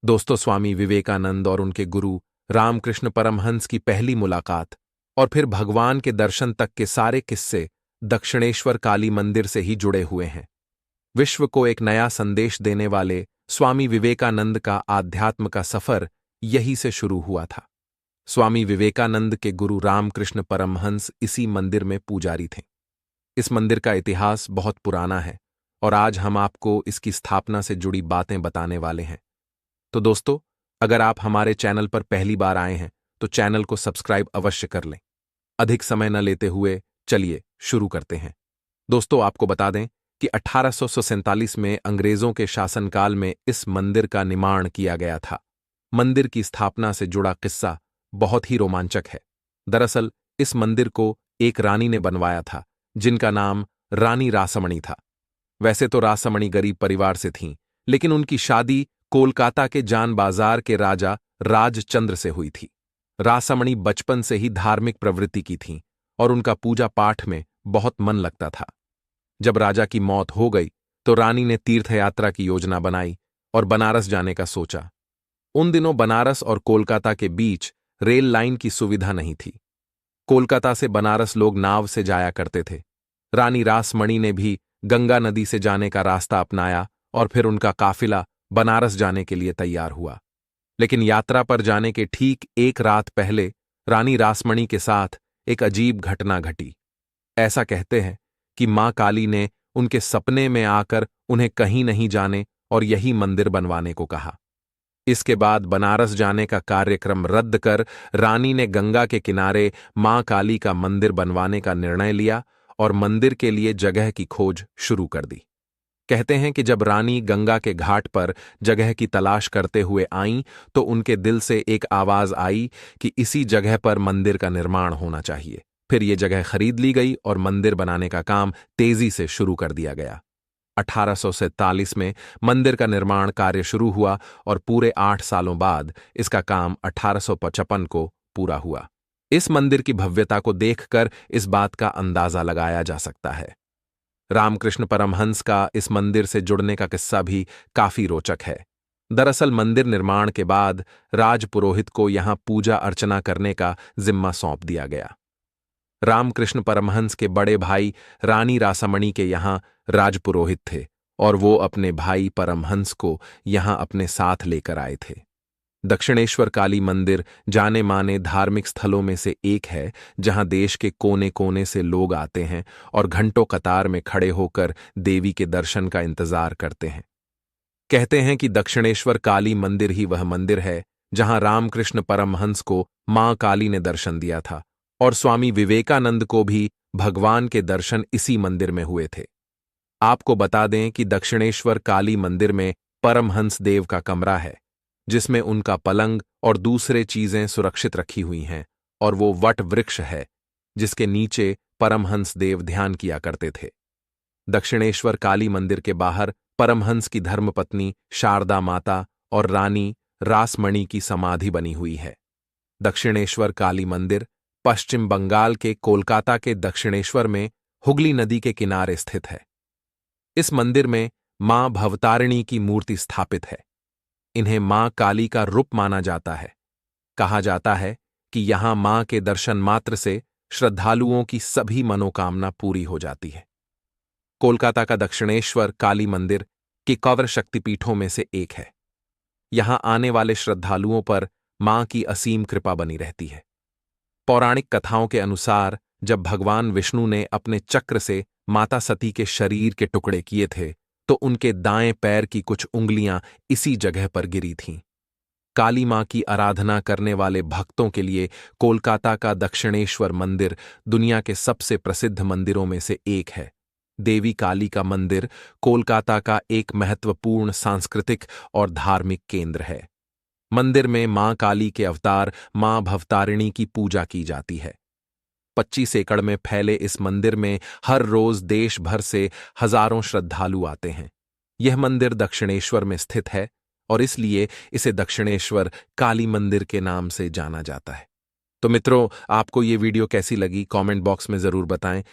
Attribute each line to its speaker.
Speaker 1: दोस्तों, स्वामी विवेकानंद और उनके गुरु रामकृष्ण परमहंस की पहली मुलाकात और फिर भगवान के दर्शन तक के सारे किस्से दक्षिणेश्वर काली मंदिर से ही जुड़े हुए हैं। विश्व को एक नया संदेश देने वाले स्वामी विवेकानंद का आध्यात्म का सफर यही से शुरू हुआ था। स्वामी विवेकानंद के गुरु रामकृष्ण परमहंस इसी मंदिर में पुजारी थे। इस मंदिर का इतिहास बहुत पुराना है और आज हम आपको इसकी स्थापना से जुड़ी बातें बताने वाले हैं। तो दोस्तों, अगर आप हमारे चैनल पर पहली बार आए हैं तो चैनल को सब्सक्राइब अवश्य कर लें। अधिक समय न लेते हुए चलिए शुरू करते हैं। दोस्तों, आपको बता दें कि 1847 में अंग्रेजों के शासनकाल में इस मंदिर का निर्माण किया गया था। मंदिर की स्थापना से जुड़ा किस्सा बहुत ही रोमांचक है। दरअसल इस मंदिर को एक रानी ने बनवाया था जिनका नाम रानी रासमणी था। वैसे तो रासमणी गरीब परिवार से थीं, लेकिन उनकी शादी कोलकाता के जान बाजार के राजा राजचंद्र से हुई थी। रासमणी बचपन से ही धार्मिक प्रवृत्ति की थीं और उनका पूजा पाठ में बहुत मन लगता था। जब राजा की मौत हो गई तो रानी ने तीर्थयात्रा की योजना बनाई और बनारस जाने का सोचा। उन दिनों बनारस और कोलकाता के बीच रेल लाइन की सुविधा नहीं थी। कोलकाता से बनारस लोग नाव से जाया करते थे। रानी रासमणी ने भी गंगा नदी से जाने का रास्ता अपनाया और फिर उनका काफिला बनारस जाने के लिए तैयार हुआ। लेकिन यात्रा पर जाने के ठीक एक रात पहले रानी रासमणी के साथ एक अजीब घटना घटी। ऐसा कहते हैं कि मां काली ने उनके सपने में आकर उन्हें कहीं नहीं जाने और यही मंदिर बनवाने को कहा। इसके बाद बनारस जाने का कार्यक्रम रद्द कर रानी ने गंगा के किनारे मां काली का मंदिर बनवाने का निर्णय लिया और मंदिर के लिए जगह की खोज शुरू कर दी। कहते हैं कि जब रानी गंगा के घाट पर जगह की तलाश करते हुए आईं तो उनके दिल से एक आवाज आई कि इसी जगह पर मंदिर का निर्माण होना चाहिए। फिर ये जगह खरीद ली गई और मंदिर बनाने का काम तेजी से शुरू कर दिया गया। 1847 में मंदिर का निर्माण कार्य शुरू हुआ और पूरे 8 सालों बाद इसका काम 1855 को पूरा हुआ। इस मंदिर की भव्यता को देखकर इस बात का अंदाजा लगाया जा सकता है। रामकृष्ण परमहंस का इस मंदिर से जुड़ने का किस्सा भी काफी रोचक है। दरअसल मंदिर निर्माण के बाद राजपुरोहित को यहां पूजा अर्चना करने का जिम्मा सौंप दिया गया। रामकृष्ण परमहंस के बड़े भाई रानी रासमणी के यहां राजपुरोहित थे और वो अपने भाई परमहंस को यहां अपने साथ लेकर आए थे। दक्षिणेश्वर काली मंदिर जाने माने धार्मिक स्थलों में से एक है जहां देश के कोने कोने से लोग आते हैं और घंटों कतार में खड़े होकर देवी के दर्शन का इंतजार करते हैं। कहते हैं कि दक्षिणेश्वर काली मंदिर ही वह मंदिर है जहां रामकृष्ण परमहंस को मां काली ने दर्शन दिया था और स्वामी विवेकानंद को भी भगवान के दर्शन इसी मंदिर में हुए थे। आपको बता दें कि दक्षिणेश्वर काली मंदिर में परमहंस देव का कमरा है जिसमें उनका पलंग और दूसरे चीजें सुरक्षित रखी हुई हैं और वो वट वृक्ष है जिसके नीचे परमहंस देव ध्यान किया करते थे। दक्षिणेश्वर काली मंदिर के बाहर परमहंस की धर्मपत्नी शारदा माता और रानी रासमणी की समाधि बनी हुई है। दक्षिणेश्वर काली मंदिर पश्चिम बंगाल के कोलकाता के दक्षिणेश्वर में हुगली नदी के किनारे स्थित है। इस मंदिर में मां भवतारिणी की मूर्ति स्थापित है। इन्हें मां काली का रूप माना जाता है। कहा जाता है कि यहां मां के दर्शन मात्र से श्रद्धालुओं की सभी मनोकामना पूरी हो जाती है। कोलकाता का दक्षिणेश्वर काली मंदिर के कवर शक्तिपीठों में से एक है। यहां आने वाले श्रद्धालुओं पर मां की असीम कृपा बनी रहती है। पौराणिक कथाओं के अनुसार जब भगवान विष्णु ने अपने चक्र से माता सती के शरीर के टुकड़े किए थे तो उनके दाएं पैर की कुछ उंगलियां इसी जगह पर गिरी थीं। काली मां की आराधना करने वाले भक्तों के लिए कोलकाता का दक्षिणेश्वर मंदिर दुनिया के सबसे प्रसिद्ध मंदिरों में से एक है। देवी काली का मंदिर कोलकाता का एक महत्वपूर्ण सांस्कृतिक और धार्मिक केंद्र है। मंदिर में मां काली के अवतार मां भवतारिणी की पूजा की जाती है। 25 एकड़ में फैले इस मंदिर में हर रोज देश भर से हजारों श्रद्धालु आते हैं। यह मंदिर दक्षिणेश्वर में स्थित है और इसलिए इसे दक्षिणेश्वर काली मंदिर के नाम से जाना जाता है। तो मित्रों, आपको ये वीडियो कैसी लगी कमेंट बॉक्स में जरूर बताएं।